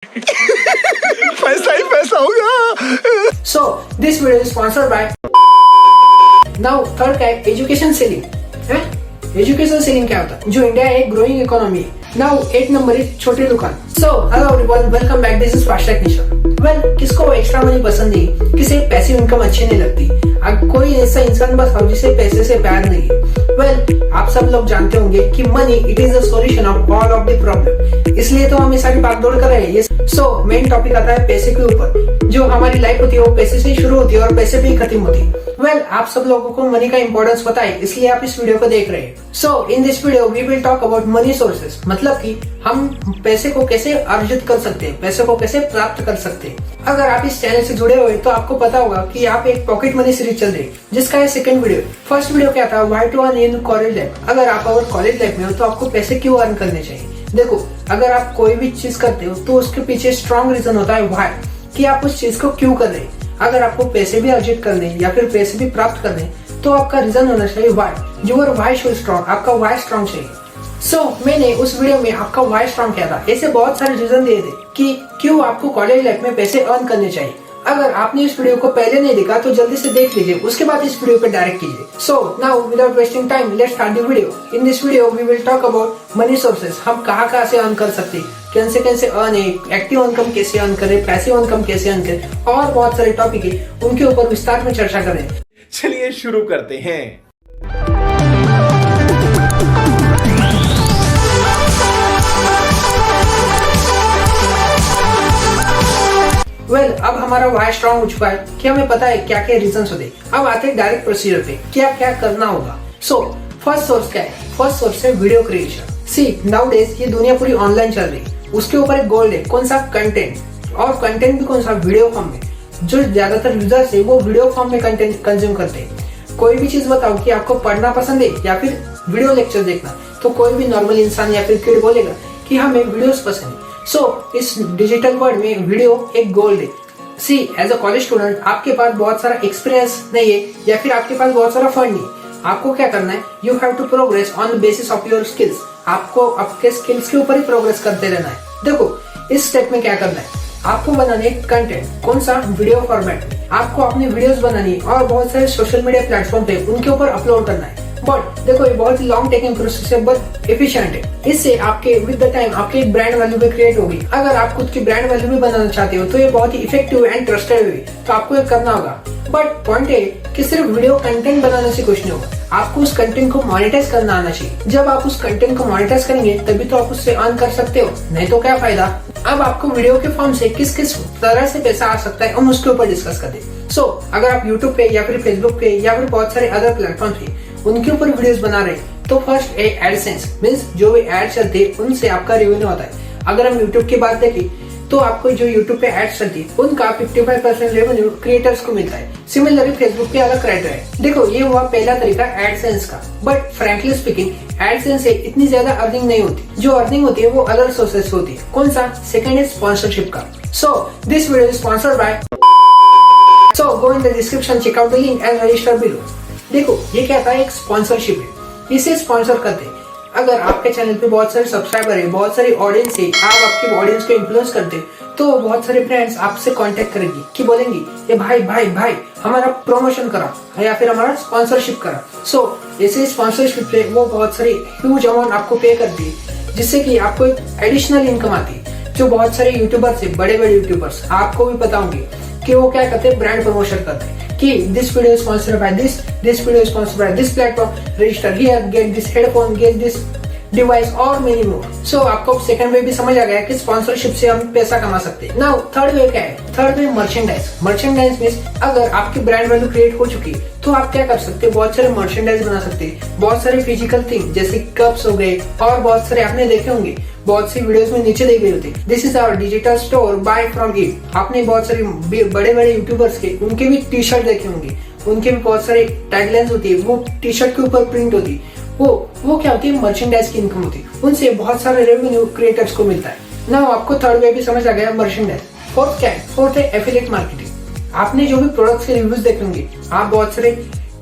पैसा ही पैसा होगा। So this video is sponsored by. Now third क्या है, एजुकेशन सेलिंग है। एजुकेशन सेलिंग क्या होता है? जो इंडिया है एक ग्रोइंग इकोनॉमी है। Now 8 नंबर इज छोटी दुकान। So hello everyone, welcome back. This is Fashtag Nishant. Well, किसको एक्स्ट्रा मनी पसंद नहीं, किसे पैसिव इनकम अच्छी नहीं लगती, कोई ऐसा इंसान बस हो जिसे पैसे से प्यार नहीं है। Well, आप सब लोग जानते होंगे कि money it is the solution of all of the problem, इसलिए तो हम ये सारी भागदौड़ कर रहे हैं। सो मेन टॉपिक आता है पैसे के ऊपर। जो हमारी लाइफ होती है वो पैसे से शुरू होती है और पैसे पे ही खत्म होती है। Well, आप सब लोगों को मनी का इंपॉर्टेंस पता है, इसलिए आप इस वीडियो को देख रहे हैं। So in this video we will talk about money sources, मतलब कि हम पैसे को कैसे अर्जित कर सकते हैं, पैसे को कैसे प्राप्त कर सकते हैं। अगर आप इस चैनल से जुड़े हुए तो आपको पता होगा कि आप एक पॉकेट मनी सीरीज चल रही है, जिसका है सेकंड वीडियो। फर्स्ट वीडियो क्या था, why to earn in college life. अगर आप कॉलेज लाइफ में हो तो आपको पैसे क्यों अर्न करने चाहिए। देखो, अगर आप कोई भी चीज करते हो तो उसके पीछे स्ट्रॉन्ग रीजन होता है व्हाई, कि आप उस चीज को क्यों कर रहे हैं। अगर आपको पैसे भी अर्जित करने या फिर पैसे भी प्राप्त करने तो आपका रीजन होना चाहिए why. Your why should strong, आपका व्हाई स्ट्रॉन्ग चाहिए। सो मैंने उस वीडियो में आपका व्हाई स्ट्रॉन्ग किया था। ऐसे बहुत सारे रीजन दिए थे कि क्यों आपको कॉलेज लाइफ में पैसे अर्न करने चाहिए। अगर आपने इस वीडियो को पहले नहीं देखा तो जल्दी से देख लीजिए, उसके बाद इस वीडियो पे डायरेक्ट कीजिए। So now without wasting time let's start the video. In this video we will talk about money sources. हम कहाँ से अर्न कर सकते हैं, कैसे अर्न है, एक्टिव इनकम कैसे अर्न करें, पैसिव इनकम कैसे अर्न करें, और बहुत सारे टॉपिक है, उनके ऊपर विस्तार में चर्चा करें। चलिए शुरू करते हैं। वेल, अब हमारा वाई स्ट्रॉन्ग हो चुका है कि हमें पता है क्या क्या रीजन होते हैं। अब आते हैं डायरेक्ट प्रोसीजर पे, क्या क्या करना होगा। सो फर्स्ट सोर्स क्या है? फर्स्ट सोर्स है वीडियो क्रिएशन। सी नाउ डेज ये दुनिया पूरी ऑनलाइन चल रही है, उसके ऊपर एक गोल है, कौन सा, कंटेंट। और कंटेंट भी कौन सा, वीडियो फॉर्म में। जो ज्यादातर यूजर्स है वो वीडियो फॉर्म में कंटेंट कंज्यूम करते हैं। कोई भी चीज बताओ कि आपको पढ़ना पसंद है या फिर वीडियो लेक्चर देखना, तो कोई भी नॉर्मल इंसान या फिर किड बोलेगा कि हमें वीडियोस पसंद है। सो इस डिजिटल वर्ल्ड में वीडियो एक गोल्ड है। सी एज अ कॉलेज स्टूडेंट आपके पास बहुत सारा एक्सपीरियंस नहीं है या फिर आपके पास बहुत सारा फंड नहीं, आपको क्या करना है, you have to progress on the basis of your skills. आपको आपके स्किल्स के ऊपर ही प्रोग्रेस करते रहना है। देखो, इस स्टेप में क्या करना है, आपको बनाने कंटेंट, कौन सा, वीडियो फॉर्मेट। आपको अपनी वीडियोस बनानी और बहुत सारे सोशल मीडिया प्लेटफॉर्म पे उनके ऊपर अपलोड करना है। बट देखो, ये बहुत ही लॉन्ग टेकिंग प्रोसेस है बट एफिशिएंट है। इससे आपके विद द टाइम आपकी एक ब्रांड वैल्यू भी क्रिएट होगी। अगर आप खुद की ब्रांड वैल्यू भी बनाना चाहते हो तो ये बहुत ही इफेक्टिव एंड ट्रस्टेड है, तो आपको ये करना होगा। बट पॉइंट है कि सिर्फ वीडियो कंटेंट बनाने से कुछ नहीं होगा, आपको उस कंटेंट को मोनेटाइज करना आना चाहिए। जब आप उस कंटेंट को मोनेटाइज करेंगे तभी तो आप उससे अर्न कर सकते हो, नहीं तो क्या फायदा। अब आपको वीडियो के फॉर्म से किस किस तरह से पैसा आ सकता है हम उसके ऊपर डिस्कस करते हैं। सो अगर आप यूट्यूब पे या फिर फेसबुक पे या फिर बहुत सारे अदर प्लेटफॉर्म पे उनके ऊपर वीडियोस बना रहे हैं तो फर्स्ट है एडसेंस, मींस जो भी एड चलते हैं उनसे आपका रेवेन्यू होता है। अगर हम यूट्यूब की बात देखें तो आपको जो यूट्यूब पे एड्स चलती है उनका 55% रेवेन्यू क्रिएटर्स को मिलता है। सिमिलरली फेसबुक पे अलग क्राइटेरिया है। देखो, ये हुआ पहला तरीका एडसेंस का, बट फ्रैंकली स्पीकिंग एडसेंस से इतनी ज्यादा अर्निंग नहीं होती। जो अर्निंग होती है वो अलग सोर्सेस होती है। कौन सा? सेकंड है स्पॉन्सरशिप का। So this video is sponsored by, so go in the description, check out the link and register below. देखो, ये क्या था, एक स्पॉन्सरशिप है, इसे स्पॉन्सर करते हैं। अगर आपके चैनल पे बहुत सारे सब्सक्राइबर है, बहुत सारी ऑडियंस है, आप आपकी ऑडियंस को इन्फ्लुएंस करते हैं, तो बहुत सारे ब्रांड्स आपसे कांटेक्ट करेंगी कि बोलेंगी ये भाई हमारा प्रमोशन करा या फिर हमारा स्पॉन्सरशिप करा। सो ऐसे स्पॉन्सरशिप पे वो बहुत सारी ह्यूज अमाउंट आपको पे करती है, जिससे कि आपको एक एडिशनल इनकम आती है। जो बहुत सारे यूट्यूबर्स है, बड़े बड़े यूट्यूबर्स, आपको भी पता होंगे कि वो क्या करते हैं, ब्रांड प्रमोशन करते हैं कि this video is sponsored by this video is sponsored by this platform, register here, get this headphone, get this device और मेनी मोर। सो आपको सेकंड वे भी समझ आ गया कि स्पॉन्सरशिप से हम पैसा कमा सकते हैं। नाउ थर्ड वे क्या है? Third way merchandise. Merchandise means अगर आपकी ब्रांड वैल्यू क्रिएट हो चुकी है तो आप क्या कर सकते हैं, बहुत सारे मर्चेंडाइज बना सकते हैं। बहुत सारे फिजिकल थिंग जैसे कप्स हो गए और बहुत सारे आपने देखे होंगे, बहुत सी वीडियोस में नीचे देखे होते, this is our digital store, buy from it. आपने बहुत सारे बड़े बड़े यूट्यूबर्स के उनके भी टी शर्ट देखे होंगे, उनके भी बहुत सारे टैगलाइंस होती है, वो टी शर्ट के ऊपर प्रिंट होती है। वो क्या होती है, मर्चेंडाइज की इनकम होती है, उनसे बहुत सारे रेवेन्यू क्रिएटर्स को मिलता है। ना आपको थर्ड वे भी समझ आ गया, मर्चेंडाइज। फोर्थ क्या है? फोर्थ है एफिलिएट मार्केटिंग। आपने जो भी प्रोडक्ट्स के रिव्यूज देखेंगे, आप बहुत सारे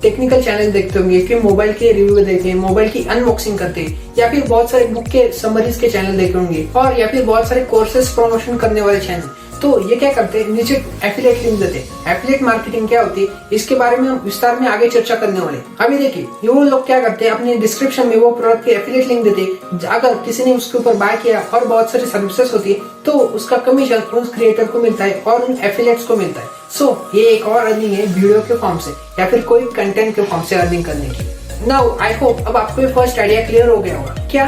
टेक्निकल चैनल देखते होंगे कि मोबाइल के रिव्यू देते हैं, मोबाइल की अनबॉक्सिंग करते हैं, या फिर बहुत सारे बुक के समरीज के चैनल देखे होंगे, और या फिर बहुत सारे कोर्सेज प्रमोशन करने वाले चैनल। तो ये क्या करते हैं, नीचे एफिलिएट लिंक देते हैं। एफिलिएट मार्केटिंग क्या होती है, इसके बारे में हम विस्तार में आगे चर्चा करने वाले। अभी देखिए, ये वो लोग क्या करते हैं, अपने डिस्क्रिप्शन में वो प्रोडक्ट के एफिलिएट लिंक देते हैं। अगर किसी ने उसके ऊपर बाय किया और बहुत सारी सर्विसेज होती है, तो उसका कमीशन उस क्रिएटर को मिलता है और उन एफिलिएट्स को मिलता है। सो ये एक और अर्निंग है वीडियो के फॉर्म से या फिर कोई कंटेंट के फॉर्म से अर्निंग करने की। नाउ आई होप अब आपको फर्स्ट आइडिया क्लियर हो गया होगा, क्या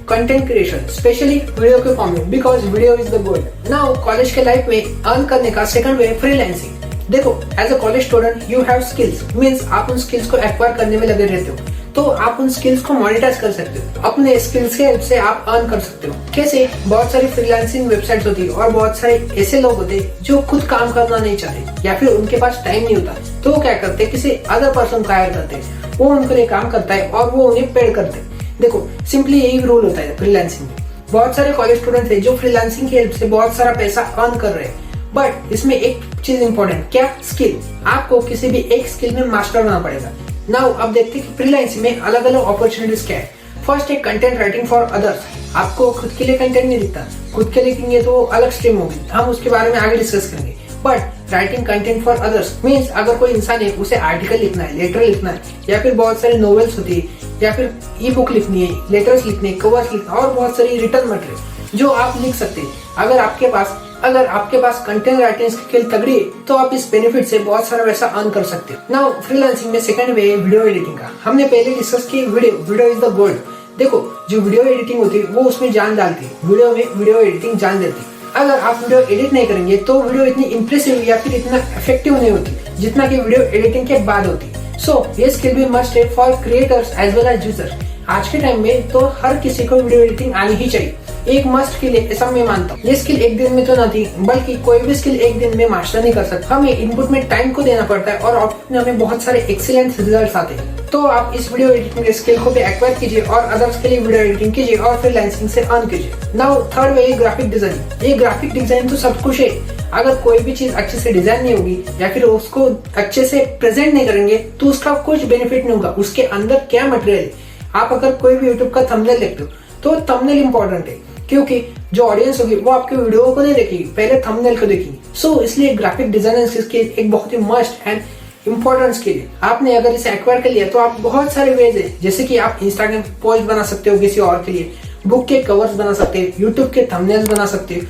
कंटेंट क्रिएशन स्पेशली वीडियो के फॉर्म में, because video is the gold. Now college के लाइफ में अर्न करने का सेकंड वे फ्रीलांसिंग। देखो, as a college student you have skills, means आप उन स्किल्स को एक्वायर करने में लगे रहते हो, तो आप उन स्किल्स को मोनेटाइज कर सकते हो। अपने स्किल्स के हेल्प से आप अर्न कर सकते हो। कैसे? बहुत सारी फ्रीलांसिंग वेबसाइट्स होती है और बहुत सारे ऐसे लोग होते हैं जो खुद काम करना नहीं चाहते या फिर उनके पास टाइम नहीं होता, तो वो क्या करते हैं, किसी अदर पर्सन को हायर करते हैं, वो उनके लिए काम करता है और वो उन्हें पेड करते हैं। देखो, सिंपली यही रूल होता है फ्रीलांसिंग में। बहुत सारे कॉलेज स्टूडेंट है जो फ्रीलांसिंग की हेल्प से बहुत सारा पैसा अर्न कर रहे हैं, बट इसमें एक चीज इंपॉर्टेंट, क्या? स्किल। आपको किसी भी एक स्किल में मास्टर होना पड़ेगा। नाउ अब देखते हैं कि फ्रीलांसिंग में अलग अलग अपॉर्चुनिटीज क्या है। फर्स्ट है कंटेंट राइटिंग फॉर अदर्स। आपको खुद के लिए कंटेंट नहीं लिखता, खुद के लिए लिखेंगे तो अलग स्ट्रीम होगी, हम उसके बारे में आगे डिस्कस करेंगे। But writing content for others means अगर कोई इंसान है, उसे आर्टिकल लिखना है, लेटर लिखना है, या फिर बहुत सारी नॉवेल्स होती है, या फिर ई बुक लिखनी है, लेटर्स लिखने, कवर्स लिखना और बहुत सारी रिटर्न मटेरियल जो आप लिख सकते हैं। अगर आपके पास कंटेंट राइटिंग स्किल तगड़ी है, तो आप इस बेनिफिट से बहुत सारा पैसा अर्न कर सकते हो। नाउ फ्रीलांसिंग में सेकंड वे है वीडियो एडिटिंग का। हमने पहले डिस्कस की वीडियो इज द गोल्ड। देखो, जो वीडियो एडिटिंग होती है वो उसमें जान डालती है, वीडियो में वीडियो एडिटिंग जान देती है। अगर आप वीडियो एडिट नहीं करेंगे तो वीडियो इतनी इंप्रेसिव या फिर इतना इफेक्टिव नहीं होती जितना कि वीडियो एडिटिंग के बाद होती। सो ये स्किल भी मस्ट है for creators as well as users. आज के टाइम में तो हर किसी को वीडियो एडिटिंग आनी ही चाहिए, एक मस्ट स्किल है, ऐसा मैं मानता हूँ। ये स्किल एक दिन में तो नहीं, बल्कि कोई भी स्किल एक दिन में मास्टर नहीं कर सकता। हमें इनपुट में टाइम को देना पड़ता है और आउटपुट में हमें बहुत सारे एक्सीलेंट रिजल्ट्स आते हैं। तो आप इस वीडियो एडिटिंग के स्किल को भी एक्वायर कीजिए और अदर्स के लिए वीडियो एडिटिंग कीजिए और फ्रीलांसिंग से अर्न कीजिए। Now third way graphic design. ये ग्राफिक डिजाइन तो सब कुछ है, अगर कोई भी चीज अच्छे से डिजाइन नहीं होगी या फिर उसको अच्छे से प्रेजेंट नहीं करेंगे तो उसका कुछ बेनिफिट नहीं होगा। उसके अंदर क्या मटेरियल है, आप अगर कोई भी यूट्यूब का थंबनेल देखते हो तो थंबनेल इंपॉर्टेंट है, क्योंकि जो ऑडियंस होगी वो आपके वीडियो को नहीं देखेगी, पहले थंबनेल को देखेगी। सो इसलिए ग्राफिक डिजाइनर स्किल एक बहुत he must and important skill है। आपने अगर इसे एक्वायर कर लिया तो आप बहुत सारे वेज है, जैसे कि आप इंस्टाग्राम पोस्ट बना सकते हो किसी और के लिए, बुक के कवर्स बना सकते हो, यूट्यूब के थंबनेल्स बना सकते हो,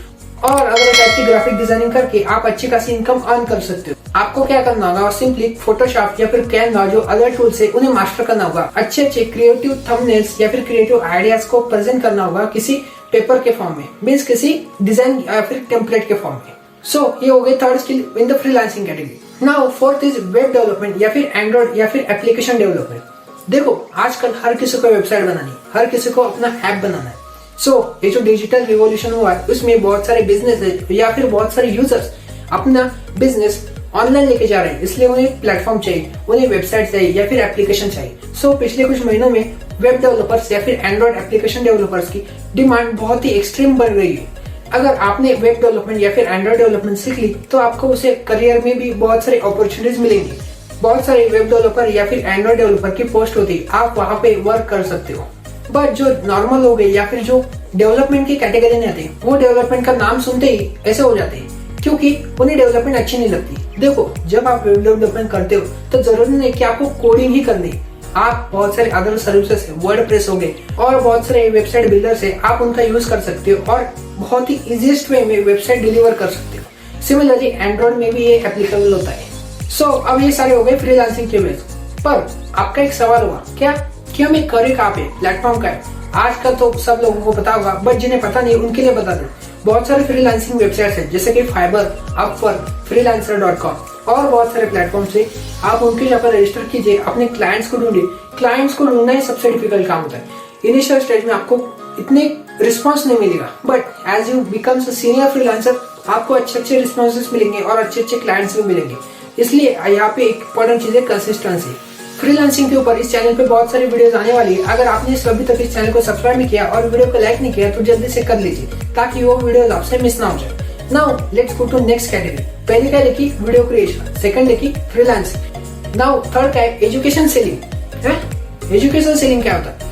और अगर टाइप की ग्राफिक डिजाइनिंग करके आप अच्छी खासी इनकम अर्न कर सकते हो। आपको क्या करना होगा, सिंपली फोटोशॉप या फिर कैनवा जो अदर टूल्स है उन्हें मास्टर करना होगा। अच्छे क्रिएटिव थंबनेल्स या फिर क्रिएटिव आइडियाज को प्रेजेंट करना होगा किसी पेपर के फॉर्म में, मीन्स किसी डिजाइन या फिर टेम्पलेट के फॉर्म में। सो ये हो गई third skill in the freelancing category. Now fourth is web development या फिर एंड्रॉइड या फिर एप्लीकेशन डेवलपमेंट। देखो, आजकल हर किसी को वेबसाइट बनानी, हर किसी को अपना ऐप बनाना है। सो ये जो डिजिटल रिवॉल्यूशन हुआ है उसमें बहुत सारे बिजनेस है या फिर बहुत सारे यूजर्स अपना बिजनेस ऑनलाइन लेके जा रहे हैं, इसलिए उन्हें प्लेटफॉर्म चाहिए, उन्हें वेबसाइट चाहिए या फिर एप्लीकेशन चाहिए। सो पिछले कुछ महीनों में वेब डेवलपर्स या फिर एंड्रॉइड एप्लीकेशन डेवलपर्स की डिमांड बहुत ही एक्सट्रीम बढ़ रही है। अगर आपने वेब डेवलपमेंट या फिर एंड्रॉइड डेवलपमेंट सीख ली तो आपको उसे करियर में भी बहुत सारी अपॉर्चुनिटीज मिलेंगी। बहुत सारे वेब डेवलपर या फिर एंड्रॉइड डेवलपर की पोस्ट होती है, आप वहाँ पे वर्क कर सकते हो। बट जो नॉर्मल लोग हैं या फिर जो डेवलपमेंट की कैटेगरी में आते हैं, वो डेवलपमेंट का नाम सुनते ही ऐसे हो जाते हैं, क्योंकि उन्हें डेवलपमेंट अच्छी नहीं लगती। देखो, जब आप वेब डेवलपमेंट करते हो तो जरूरी नहीं कि आपको कोडिंग ही करनी है, आप बहुत सारे अदर सर्विसेज है, वर्डप्रेस हो गए और बहुत सारे वेबसाइट बिल्डर्स है, आप उनका यूज कर सकते हो और बहुत ही इजीएस्ट वे में वेबसाइट डिलीवर कर सकते हो। सिमिलरली एंड्रॉइड में भी ये एप्लीकेबल होता है। सो अब ये सारे हो गए फ्रीलांसिंग के वेज। पर आपका एक सवाल होगा, क्या कि हमें करे कहाँ पे, प्लेटफॉर्म का है? आजकल तो सब लोगों को पता होगा, बट जिन्हें पता नहीं उनके लिए बता दें। बहुत सारे फ्रीलांसिंग वेबसाइट्स हैं, जैसे कि फाइबर, अपवर्क, freelancer.com और बहुत सारे प्लेटफॉर्म से आप उनके जगह पर रजिस्टर कीजिए, अपने क्लाइंट्स को ढूंढिए। क्लाइंट्स को ढूंढना ही सबसे डिफिकल्ट काम होता है। इनिशियल स्टेज में आपको इतने रिस्पॉन्स नहीं मिलेगा, but as you becomes a senior freelancer आपको अच्छे रिस्पॉन्सेस मिलेंगे और अच्छे क्लाइंट्स भी मिलेंगे। इसलिए यहाँ पे एक इंपॉर्टेंट चीज है कंसिस्टेंसी। फ्रीलांसिंग के ऊपर इस चैनल पे बहुत सारी वीडियोस आने वाली है। अगर आपने अभी तक इस चैनल को सब्सक्राइब नहीं किया और वीडियो को लाइक नहीं किया तो जल्दी से कर लीजिए, ताकि वो वीडियोस आपसे मिस ना हो जाए। Now let's go to next category. पहले क्या देखी, वीडियो क्रिएशन, सेकंड देखी फ्रीलांसिंग, नाउ थर्ड क्या है, एजुकेशन सेलिंग है। एजुकेशन सेलिंग क्या होता है?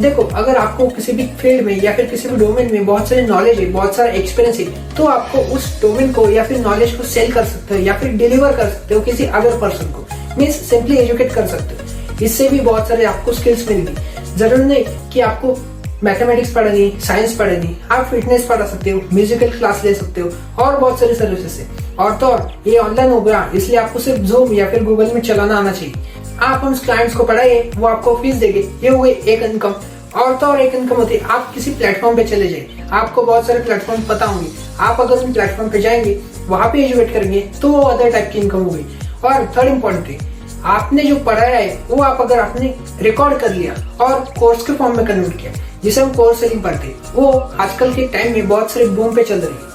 देखो, अगर आपको किसी भी फील्ड में या फिर किसी भी डोमेन में बहुत सारी नॉलेज है, बहुत सारा एक्सपीरियंस है, तो आपको उस डोमेन को या फिर नॉलेज को सेल कर सकते हो या फिर डिलीवर कर सकते हो किसी अदर पर्सन को, मीन्स सिंपली एजुकेट कर सकते हो। इससे भी बहुत सारे आपको स्किल्स मिलेगी। जरूरी नहीं कि आपको मैथमेटिक्स पढ़नी, साइंस पढ़नी, आप फिटनेस पढ़ा सकते हो, म्यूजिकल क्लास ले सकते हो और बहुत सारी सर्विसेज है। और तो और ये ऑनलाइन हो गया, इसलिए आपको सिर्फ जूम या फिर गूगल में चलाना आना चाहिए। आप उन क्लाइंट्स को पढ़ाइए, वो आपको फीस देंगे, ये हो गई एक इनकम। और तो और एक इनकम होती है, आप किसी प्लेटफॉर्म पे चले जाइए, आपको बहुत सारे प्लेटफॉर्म पता होंगे, आप अगर उन प्लेटफॉर्म पे जाएंगे, वहां पे एजुकेट करेंगे, तो वो अदर टाइप की इनकम होगी। और थर्ड इम्पोर्टेंट है, आपने जो पढ़ाया है वो आप अगर आपने रिकॉर्ड कर लिया और कोर्स के फॉर्म में कन्वर्ट किया, जिसे हम कोर्स सेलिंग पढ़ते हैं, वो आजकल के टाइम में बहुत सारे बूम पे चल रही है।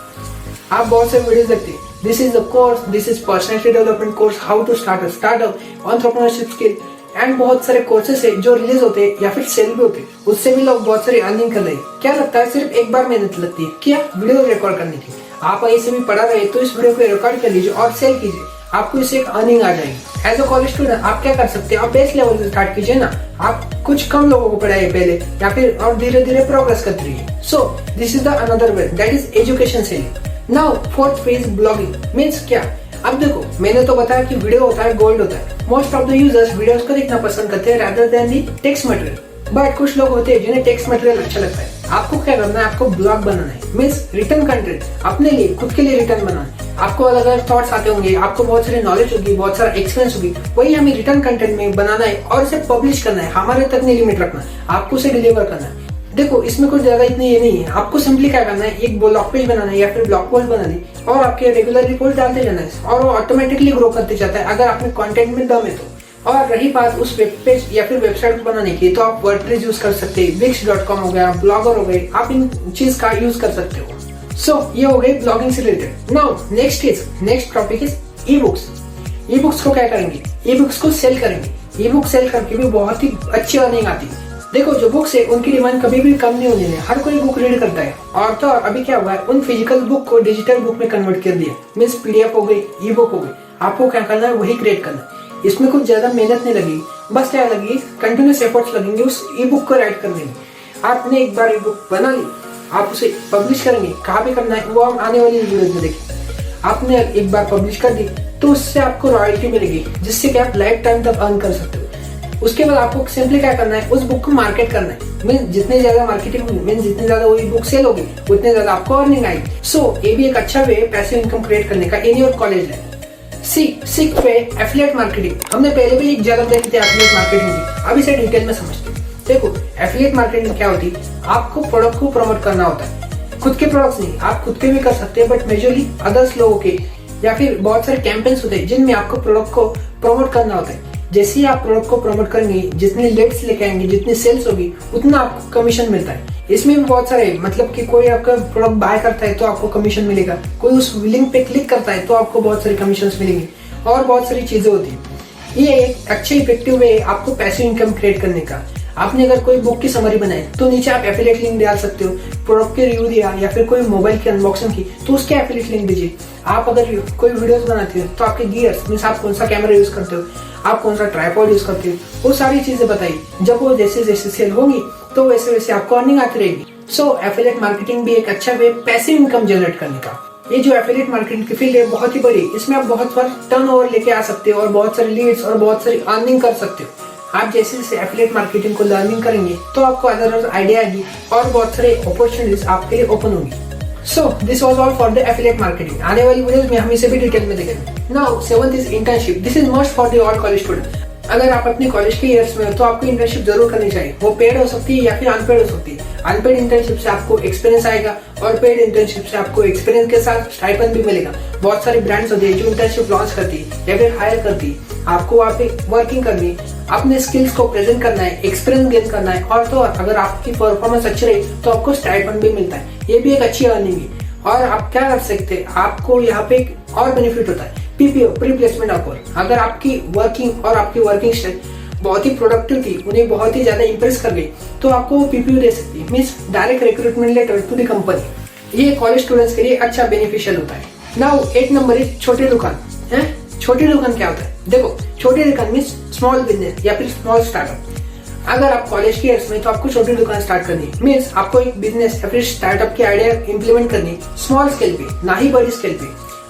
आप बहुत सारे वीडियोस देखते हैं, this is the course, this is personality development course, how to start a startup, entrepreneurship skill and बहुत सारे कोर्सेस है जो रिलीज होते हैं या फिर सेल भी होते हैं। उससे भी लोग बहुत सारी अर्निंग कर रहे हैं। क्या लगता है, सिर्फ एक बार मेहनत लगती है क्या वीडियो रिकॉर्ड करने की? आप ऐसे भी पढ़ा रहे तो इस वीडियो को रिकॉर्ड कर लीजिए और सेल कीजिए, आपको इससे एक अर्निंग आ जाएगी। एज अ कॉलेज स्टूडेंट आप क्या कर सकते हैं, आप बेस लेवल से स्टार्ट कीजिए ना, आप कुछ कम लोगों को पढ़ाइए पहले, या फिर और धीरे धीरे प्रोग्रेस करते रहिए। सो this is the another way, that is education selling. Now fourth phase, blogging means क्या? अब देखो, मैंने तो बताया कि वीडियो होता है गोल्ड होता है। Most of the users videos को देखना पसंद करते हैं rather than the text material, but कुछ लोग होते हैं जिन्हें टेक्स्ट मटेरियल अच्छा लगता है। आपको क्या करना है, आपको ब्लॉग बनाना है, मीन्स रिटर्न कंटेंट, अपने लिए, खुद के लिए रिटर्न बनाना है। आपको अलग अलग थॉट्स आते होंगे, आपको बहुत सारी नॉलेज होगी, बहुत सारा एक्सपीरियंस होगी, वही हमें रिटर्न कंटेंट में बनाना है और इसे पब्लिश करना है। हमारे तक नहीं लिमिट रखना है, आपको उसे डिलीवर करना है। देखो, इसमें कुछ ज्यादा इतनी ये नहीं है, आपको सिंपली क्या करना है, एक ब्लॉग पेज बनाना है या फिर ब्लॉग पोस्ट बनानी और आपके रेगुलरली पोस्ट डालते जाना है और वो ऑटोमेटिकली ग्रो करते जाता है अगर आपने कंटेंट में दम है तो। और रही बात उस वेब पेज या फिर वेबसाइट को बनाने की, तो आप वर्डप्रेस यूज कर सकते हैं, wix.com हो गया, ब्लॉगर हो गए, आप इन चीज का यूज कर सकते हो। सो ये हो गई ब्लॉगिंग से related. Now next topic is e books. E books को क्या करेंगे, ई बुक्स को सेल करेंगे। ई बुक सेल करके भी बहुत ही अच्छी अर्निंग आती है। देखो, जो बुक्स है उनकी डिमांड कभी भी कम नहीं होने है, हर कोई बुक रीड करता है। और तो और अभी क्या हुआ है, उन फिजिकल बुक को डिजिटल बुक में कन्वर्ट कर दिया, मीन्स पीडीएफ हो गई, ई बुक हो गई। आपको क्या करना है, वही क्रिएट करना है। इसमें कुछ ज्यादा मेहनत नहीं लगेगी, बस क्या लगेगी, कंटिन्यूस एफर्ट्स लगेंगे उस ई बुक को राइट करने में। आपने एक बार ई बुक बना ली, आप उसे पब्लिश करेंगे, कहाँ पे करना है वो हम आने वाली वीडियोस में देखेंगे। आपने एक बार पब्लिश कर दी तो उससे आपको रॉयल्टी मिलेगी, जिससे कि आप लाइफ टाइम तक अर्न कर सकते हो। उसके बाद आपको सिंपली क्या करना है, उस बुक को मार्केट करना है। मीन जितने ज्यादा मार्केटिंग होगी, मीन जितने ज्यादा वो बुक सेल होगी, उतने ज्यादा आपको अर्निंग आएगी। सो ये भी एक अच्छा वे पैसिव इनकम क्रिएट करने का इन योर कॉलेज है। सिक्स्थ वे, एफिलिएट मार्केटिंग। हमने पहले भी एक ज्यादा देखी थी एफिलिएट मार्केटिंग की, अब इसे डिटेल में समझते हैं। देखो, एफिलिएट मार्केटिंग क्या होती है, आपको प्रोडक्ट को प्रमोट करना होता है। खुद के प्रोडक्ट्स नहीं, आप खुद के भी कर सकते हैं, बट मेजरली अदर्स लोगों के, या फिर बहुत सारे कैंपेन्स होते हैं जिनमें आपको प्रोडक्ट को प्रमोट करना होता है। जैसे ही आप प्रोडक्ट को प्रमोट करेंगे, जितने लीड्स लेके आएंगे, जितनी सेल्स होगी, उतना आपको कमीशन मिलता है। इसमें भी बहुत सारे, मतलब कि कोई आपका प्रोडक्ट बाय करता है तो आपको कमीशन मिलेगा, कोई उस लिंक पे क्लिक करता है तो आपको बहुत सारे कमीशन मिलेंगे और बहुत सारी चीजें होती है। ये एक अच्छे इफेक्टिव वे आपको पैसिव इनकम क्रिएट करने का। आपने अगर कोई बुक की समरी बनाई तो नीचे आप एफिलिएट लिंक डाल सकते हो, प्रोडक्ट के रिव्यू दिया या फिर कोई मोबाइल की अनबॉक्सिंग की तो उसके एफिलिएट लिंक दीजिए। आप अगर कोई वीडियोस बनाते हो तो आपके गियर्स, मींस आप कौन सा कैमरा यूज करते हो, आप कौन सा ट्राइपॉड यूज करते हो, वो सारी चीजें बताइए। जब वो जैसे जैसे सेल होंगी तो वैसे वैसे आपको अर्निंग आती रहेगी। सो एफिलिएट मार्केटिंग भी एक अच्छा वे पैसिव इनकम जनरेट करने का। ये जो एफिलिएट मार्केटिंग की फील्ड है बहुत ही बड़ी, इसमें आप बहुत बार टर्नओवर लेके आ सकते हो और बहुत सारी लीड्स और बहुत सारी अर्निंग कर सकते हो। आप जैसे जैसे एफिलिएट मार्केटिंग को लर्निंग करेंगे तो आपको अदर आइडिया आएगी और बहुत सारे अपॉर्चुनिटीज आपके लिए ओपन होंगी। So this was all for the affiliate marketing. आने वाली वीडियोस में हम इसे भी डिटेल में देखेंगे। Now seventh is internship. This is must for the all college student. अगर आप अपने कॉलेज के ईयर्स में हो तो आपको इंटर्नशिप जरूर करनी चाहिए। वो पेड हो सकती है या फिर अनपेड हो सकती है। अनपेड इंटर्नशिप से आपको एक्सपीरियंस आएगा और पेड इंटर्नशिप से आपको एक्सपीरियंस के साथ स्टाइपेंड भी मिलेगा। बहुत सारी ब्रांड्स होती है जो इंटर्नशिप लॉन्च करती है या फिर हायर करती है। आपको वहाँ पे वर्किंग करनी है, अपने स्किल्स को प्रेजेंट करना है, एक्सपीरियंस गेन करना है और तो अगर आपकी परफॉर्मेंस अच्छी रही तो आपको स्टाइपेंड भी मिलता है। ये भी एक अच्छी अर्निंग है। और आप क्या कर सकते हैं, आपको यहाँ पे एक और बेनिफिट होता है, पीपीओ, प्री प्लेसमेंट ऑफर। अगर आपकी वर्किंग और आपकी वर्किंग स्टाइल बहुत ही प्रोडक्टिव थी, उन्हें बहुत ही ज्यादा इंप्रेस कर गई तो आपको पीपीओ दे सकती है, means direct recruitment letter to the company. ये कॉलेज स्टूडेंट्स के लिए अच्छा बेनिफिशियल होता है। नाउ 8 नंबर इज छोटे दुकान है। छोटी दुकान क्या होता है? देखो, छोटी दुकान मीन्स स्मॉल बिजनेस या फिर स्मॉल स्टार्टअप। अगर आप कॉलेज के ईयर्स में तो आपको छोटी दुकान स्टार्ट करनी है, मीन्स आपको एक बिजनेस या फिर स्टार्टअप की आइडिया इंप्लीमेंट करनी है स्मॉल स्केल पे, ना ही बड़ी स्केल पे।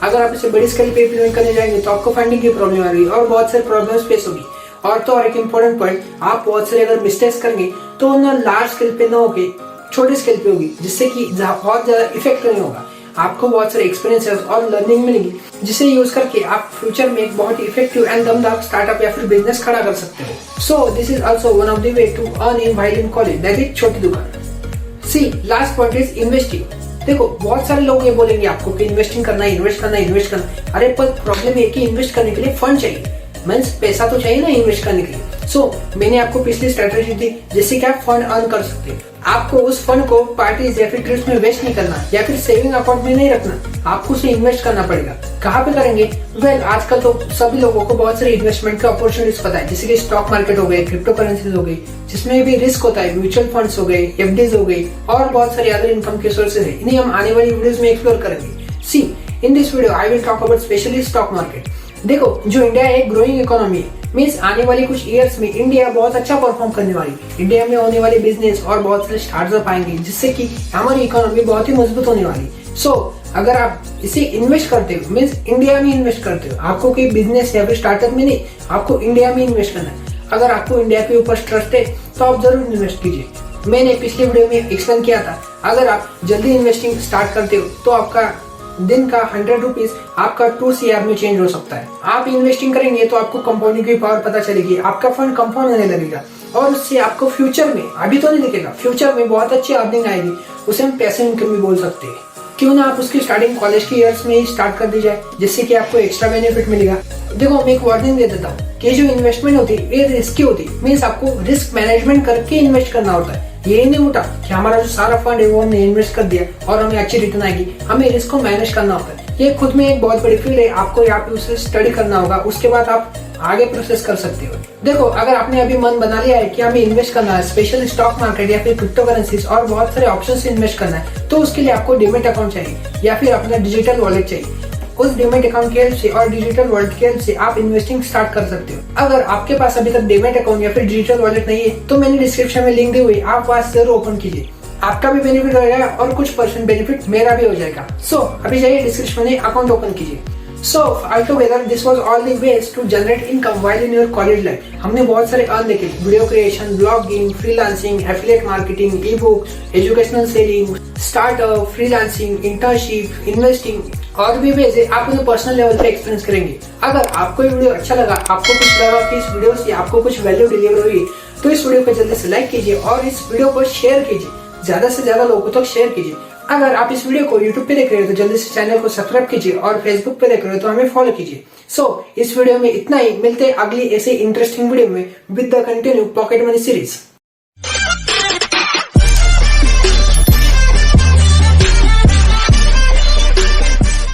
अगर आप इसे बड़ी स्केल पे इंप्लीमेंट करने जाएंगे तो आपको फंडिंग की प्रॉब्लम आ रही है और बहुत सारी प्रॉब्लम्स फेस होगी। और तो और एक इम्पोर्टेंट पॉइंट, आप बहुत सारे अगर मिस्टेक्स करेंगे तो ना लार्ज स्केल पे ना होगी, छोटी स्केल पे होगी, जिससे कि बहुत ज्यादा इफेक्ट नहीं होगा। आपको बहुत सारे एक्सपीरियंसेस और लर्निंग मिलेगी, जिसे यूज करके आप फ्यूचर में एक बहुत ही इफेक्टिव एंड दमदार स्टार्टअप या फिर बिजनेस खड़ा कर सकते हो। So this is also one of the way to earn in while in college, that is छोटी दुकान। See last point is investing. देखो, बहुत सारे लोग ये बोलेंगे आपको कि इन्वेस्टिंग करना है, इन्वेस्ट करना है, इन्वेस्ट करना। अरे पर प्रॉब्लम है कि इन्वेस्ट करने के लिए फंड चाहिए, मीन्स पैसा तो चाहिए ना इन्वेस्ट करने के लिए। सो मैंने आपको पिछली स्ट्रेटेजी दी जिससे कि आप फंड अर्न कर सकते हैं। आपको उस फंड को पार्टीज या फिर ट्रिप्स में वेस्ट नहीं करना या फिर सेविंग अकाउंट में नहीं रखना, आपको उसे इन्वेस्ट करना पड़ेगा। कहाँ पे करेंगे? वेल, आजकल तो सभी लोगों को बहुत सारे इन्वेस्टमेंट के अपॉर्चुनिटीज पता है, जैसे कि स्टॉक मार्केट हो गए, क्रिप्टो करेंसीज हो गई, जिसमें भी रिस्क होता है, म्यूचुअल फंड्स हो गए, एफडीज हो गई और बहुत सारे अदर इनकम के सोर्सेज है। इन्हें हम आने वाली वीडियोस में एक्सप्लोर करेंगे। See in this video I will talk about specially stock market. देखो, जो इंडिया है एक ग्रोइंग इकोनॉमी है, मीन्स आने वाले कुछ इयर्स में इंडिया बहुत अच्छा परफॉर्म करने वाली है। इंडिया में होने वाले बिजनेस और बहुत सारे स्टार्टअप आएंगे, जिससे कि हमारी इकोनॉमी बहुत ही मजबूत होने वाली है। सो अगर आप इसे इन्वेस्ट करते हो, मीन्स इंडिया में इन्वेस्ट करते हो, आपको कोई बिजनेस या फिर स्टार्टअप में नहीं, आपको इंडिया में इन्वेस्ट करना है। अगर आपको इंडिया के ऊपर ट्रस्ट है तो आप जरूर इन्वेस्ट कीजिए। मैंने पिछले वीडियो में एक्सप्लेन किया था, अगर आप जल्दी इन्वेस्टिंग स्टार्ट करते हो तो आपका दिन का 100 रुपीज आपका 2 CR में चेंज हो सकता है। आप इन्वेस्टिंग करेंगे तो आपको कंपाउंडिंग की पावर पता चलेगी, आपका फंड कंपाउंड होने लगेगा और उससे आपको फ्यूचर में, अभी तो नहीं दिखेगा, फ्यूचर में बहुत अच्छी अर्निंग आएगी। उसे हम पैसिव इनकम भी बोल सकते हैं। क्यों ना आप उसकी स्टार्टिंग कॉलेज के ईयर्स में ही स्टार्ट कर दी जाए, जिससे कि आपको एक्स्ट्रा बेनिफिट मिलेगा। देखो, मैं एक वार्निंग दे देता हूँ कि जो इन्वेस्टमेंट होती है ये रिस्की होती है, मीन्स आपको रिस्क मैनेजमेंट करके इन्वेस्ट करना होता है। ये नहीं उठा कि हमारा जो सारा फंड है वो हमने इन्वेस्ट कर दिया और हमें अच्छी रिटर्न आएगी। हमें रिस्क को मैनेज करना होता है। ये खुद में एक बहुत बड़ी फील्ड है, आपको यहाँ पे उसे स्टडी करना होगा, उसके बाद आप आगे प्रोसेस कर सकते हो। देखो, अगर आपने अभी मन बना लिया है कि हमें इन्वेस्ट करना है, स्पेशली स्टॉक मार्केट या फिर क्रिप्टो करेंसीज और बहुत सारे ऑप्शंस से इन्वेस्ट करना है, तो उसके लिए आपको डीमैट अकाउंट चाहिए या फिर अपना डिजिटल वॉलेट चाहिए। उस डीमैट अकाउंट की हेल्प से और डिजिटल वॉलेट की हेल्प से आप इन्वेस्टिंग स्टार्ट कर सकते हो। अगर आपके पास अभी तक डीमैट अकाउंट या फिर डिजिटल वॉलेट नहीं है तो मैंने डिस्क्रिप्शन में लिंक दी हुई, आप वहां से जरूर ओपन कीजिए। आपका भी बेनिफिट हो जाएगा और कुछ % बेनिफिट मेरा भी हो जाएगा। सो अभी जाइए डिस्क्रिप्शन में अकाउंट ओपन कीजिए। So altogether this was all the ways to generate income while in your college life. हमने बहुत सारे अर्न देखे, video creation, blogging, freelancing, affiliate marketing, ई book, educational selling, startup, freelancing, internship, investing और भी veg आप उन्हें personal level पे experience करेंगे। अगर आपको ये वीडियो अच्छा लगा, आपको कुछ लगा कि इस वीडियो से आपको कुछ वैल्यू डिलीवर हुई, तो इस वीडियो को जल्दी से लाइक कीजिए और इस वीडियो को शेयर कीजिए, ज्यादा से ज्यादा लोगों तक शेयर कीजिए। अगर आप इस वीडियो को YouTube पे देख रहे हो तो जल्दी से चैनल को सब्सक्राइब कीजिए और Facebook पे देख रहे हो तो हमें फॉलो कीजिए। सो इस वीडियो में इतना ही, मिलते हैं अगली ऐसे इंटरेस्टिंग वीडियो में with the continue pocket money series.